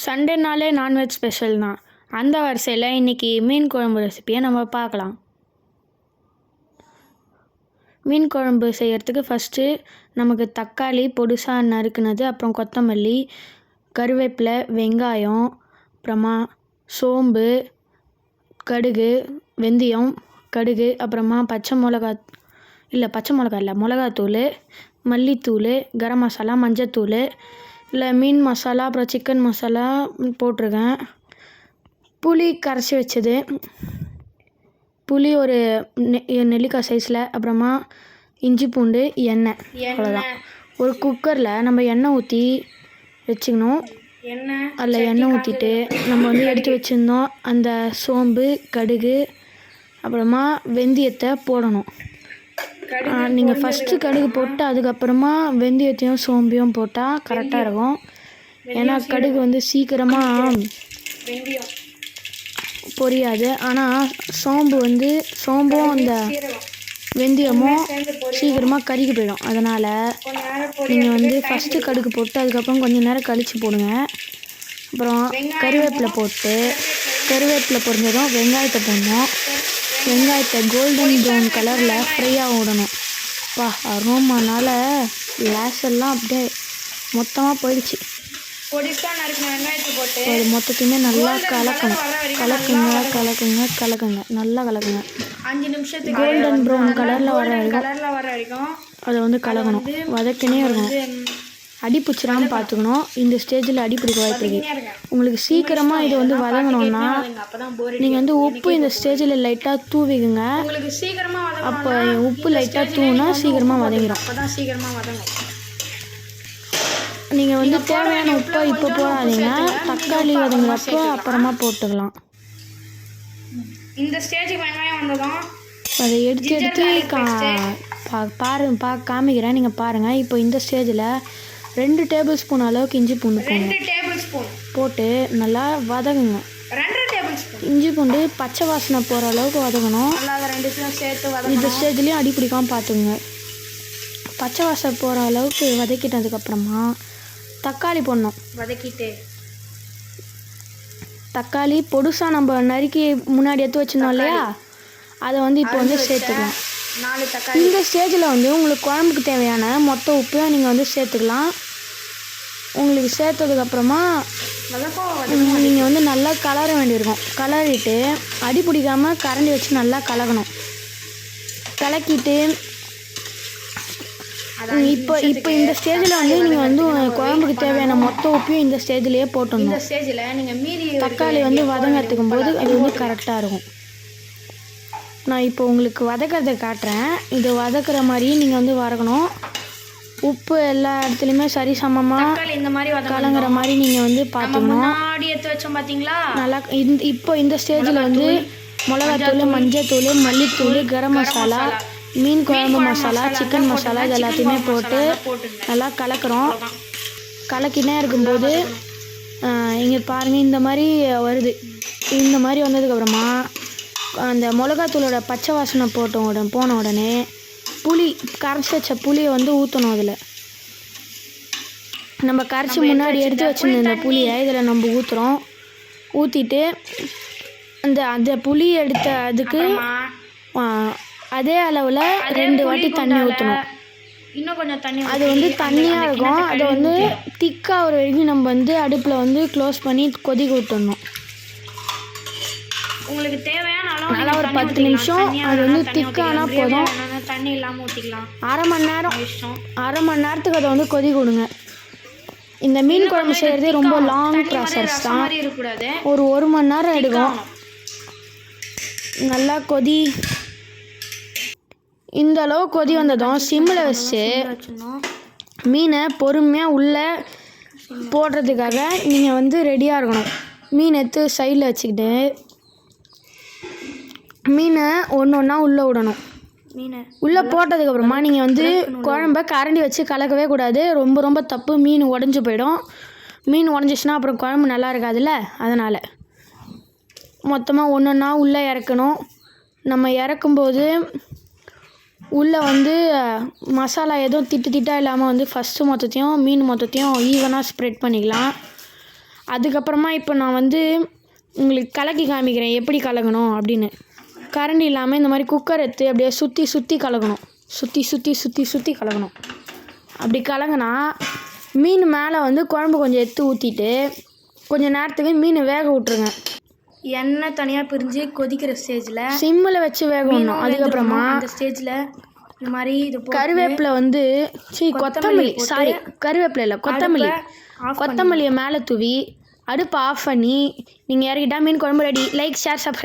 சண்டேனாலே non veg special தான். அந்த வரிசையில் இன்றைக்கி மீன் குழம்பு ரெசிப்பியை நம்ம பார்க்கலாம். மீன் குழம்பு செய்கிறதுக்கு ஃபஸ்ட்டு நமக்கு தக்காளி பொடுசாக நறுக்குனது, அப்புறம் கொத்தமல்லி, கருவேப்பிலை, வெங்காயம், அப்புறமா சோம்பு, கடுகு, வெந்தயம், கடுகு, அப்புறமா மிளகாத்தூள், மல்லித்தூள், கரம் மசாலா, மஞ்சத்தூள், இல்லை மீன் மசாலா, அப்புறம் சிக்கன் மசாலா போட்டிருக்கேன். புளி கரைச்சி வச்சது, புளி ஒரு நெல்லிக்காய் சைஸில், அப்புறமா இஞ்சி பூண்டு, எண்ணெய், அவ்வளோதான். ஒரு குக்கரில் நம்ம எண்ணெய் ஊற்றி வச்சுக்கணும். அதில் எண்ணெய் ஊற்றிட்டு நம்ம எடுத்து வச்சுருந்தோம் அந்த சோம்பு, கடுகு, அப்புறமா வெந்தயத்தை போடணும். நீங்கள் ஃபஸ்ட்டு கடுகு போட்டு அதுக்கப்புறமா வெந்தயத்தையும் சோம்பையும் போட்டால் கரெக்டாக இருக்கும். ஏன்னா கடுகு சீக்கிரமாக பொரியாது. ஆனால் சோம்பும் அந்த வெந்தயமும் சீக்கிரமாக கருகி போயிடும். அதனால் நீங்கள் ஃபஸ்ட்டு கடுகு போட்டு அதுக்கப்புறம் கொஞ்சம் நேரம் கழித்து போடுங்க. அப்புறம் கருவேப்பிலை பொரிஞ்சதும் வெங்காயத்தை போடணும். வெங்காயத்தை கோல்டன் ப்ரௌன் கலரில் ஃப்ரையாக விடணும். அரோமானால் லேசெல்லாம் அப்படியே மொத்தமாக போயிடுச்சு. அது மொத்தத்தையுமே நல்லா கலக்குங்க. நல்லா கலக்குங்க. 5 நிமிஷத்துக்கு கோல்டன் ப்ரௌன் கலரில் வர வரைக்கும் அதை கலக்கணும். வதக்கினே இருக்கணும். அடி பிடிச்சிடாமல் பார்த்துக்கணும். இந்த ஸ்டேஜில் அடி பிடிக்க வாய்ப்பு இருக்குது. உங்களுக்கு சீக்கிரமாக இது வதங்கணும்னா நீங்கள் உப்பு இந்த ஸ்டேஜில் லைட்டாக தூவிக்குங்க. அப்போ உப்பு லைட்டாக தூவினா சீக்கிரமாக வதங்கிடும். நீங்கள் தேவையான உப்பை இப்போ போடாதீங்க. தக்காளி வதங்குறப்போ அப்புறமா போட்டுக்கலாம். இந்த ஸ்டேஜுக்கு வெங்காயம் வந்ததும் அதை எடுத்து காமிக்கிறேன். நீங்கள் பாருங்கள். இப்போ இந்த ஸ்டேஜில் 2 டேபிள் ஸ்பூன் அளவுக்கு இஞ்சி பூண்டு போட்டு நல்லா வதங்குங்க. இஞ்சி பூண்டு பச்சை வாசனை போகிற அளவுக்கு வதங்கணும். இந்த ஸ்டேஜ்லேயும் அடி பிடிக்காமல் பார்த்துக்குங்க. பச்சை வாசனை போகிற அளவுக்கு வதக்கிட்டதுக்கப்புறமா தக்காளி போடணும். தக்காளி பொடுசாக நம்ம நறுக்கி முன்னாடி எடுத்து வச்சுருந்தோம் இல்லையா, அதை இப்போ சேர்த்துக்கலாம். இந்த ஸ்டேஜில் உங்களுக்கு குழம்புக்கு தேவையான மொத்த உப்பை நீங்கள் சேர்த்துக்கலாம். உங்களுக்கு சேர்த்ததுக்கப்புறமா நீங்கள் நல்லா கலர வேண்டியிருக்கும். கலரிட்டு அடி பிடிக்காமல் கரண்டி வச்சு நல்லா கலக்கணும். கலக்கிட்டு இப்போ இந்த ஸ்டேஜில் நீங்கள் குழம்புக்கு தேவையான மொத்த உப்பையும் இந்த ஸ்டேஜ்லேயே போட்டணும். தக்காளி வதங்கிறதுக்கும் போது அது கரெக்டாக இருக்கும். நான் இப்போ உங்களுக்கு வதக்கிறத காட்டுறேன். இது வதக்குற மாதிரி நீங்கள் வதக்கணும். உப்பு எல்லா இடத்துலையுமே சரி சமமாக இந்த மாதிரி கலங்குற மாதிரி நீங்கள் பார்த்துக்கணும். நல்லா இப்போ இந்த ஸ்டேஜில் மிளகாத்தூள், மஞ்சத்தூள், மல்லித்தூள், கரம் மசாலா, மீன் குழம்பு மசாலா, சிக்கன் மசாலா இது எல்லாத்தையுமே போட்டு நல்லா கலக்கிறோம். கலக்கினே இருக்கும்போது இங்கே பாருங்கள், இந்த மாதிரி வருது. இந்த மாதிரி வந்ததுக்கப்புறமா அந்த மிளகாத்தூளோட பச்சை வாசனை போன உடனே கரைச்சி வச்ச புளியை ஊற்றணும். அதில் நம்ம கரைச்சி முன்னாடி எடுத்து வச்சுருந்த இந்த புளியை இதில் நம்ம ஊற்றுறோம். ஊற்றிட்டு அந்த புளி எடுத்த அதுக்கு அதே அளவில் 2 வாட்டி தண்ணி ஊற்றணும். இன்னும் கொஞ்சம் தண்ணி அது தண்ணியாக இருக்கும். அதை திக்காக ஒரு வரைக்கும் நம்ம அடுப்பில் க்ளோஸ் பண்ணி கொதிக்க விட்டுடணும். உங்களுக்கு தேவையான நல்லா ஒரு 10 நிமிஷம் அது திக்கானா போதும். தண்ணி இல்லாமல் ஊற்றிக்கலாம். அரை மணி நேரத்துக்கு அதை கொதிக்க விடுங்க. இந்த மீன் குழம்பு செய்கிறது ரொம்ப லாங் ப்ராசஸ் தான். ஒரு 1 மணி நேரம் எடுக்கும். நல்லா இந்த அளவு கொதி வந்ததும் சிம்மில் வச்சு மீனை பொறுமையாக உள்ளே போடுறதுக்காக நீங்கள் ரெடியாக இருக்கணும். மீன் எடுத்து சைடில் வச்சுக்கிட்டு மீனை ஒன்றா உள்ளே விடணும். உள்ளே போட்டதுக்கப்புறமா நீங்கள் குழம்ப கரண்டி வச்சு கலக்கவே கூடாது. ரொம்ப ரொம்ப தப்பு. மீன் உடஞ்சி போயிடும். மீன் உடஞ்சிச்சின்னா அப்புறம் குழம்பு நல்லா இருக்காதுல்ல. அதனால் மொத்தமாக ஒன்றா உள்ளே இறக்கணும். நம்ம இறக்கும்போது உள்ளே மசாலா எதுவும் திட்டாக இல்லாமல் ஃபஸ்ட்டு மீன் மொத்தத்தையும் ஈவனாக ஸ்ப்ரெட் பண்ணிக்கலாம். அதுக்கப்புறமா இப்போ நான் வந்து உங்களுக்கு கலக்கி காமிக்கிறேன் எப்படி கலக்கணும் அப்படின்னு. கரண்டி இல்லாமல் இந்த மாதிரி குக்கர் எடுத்து அப்படியே சுற்றி கலக்கணும். சுற்றி கலக்கணும். அப்படி கலங்கினா மீன் மேலே வந்து குழம்பு கொஞ்சம் எடுத்து ஊற்றிட்டு கொஞ்சம் நேரத்துக்கு மீன் வேக விட்ருங்க. எண்ணெய் தனியாக பிரிஞ்சு கொதிக்கிற ஸ்டேஜில் சிம்மில் வச்சு வேக விடணும். அதுக்கப்புறமா அந்த ஸ்டேஜில் இந்த மாதிரி இது கருவேப்பிலை வந்து கொத்தமல்லியை மேலே தூவி அடுப்பை ஆஃப் பண்ணி நீங்கள் இறக்கிட்டா மீன் குழம்பு ரெடி. Like, share, subscribe.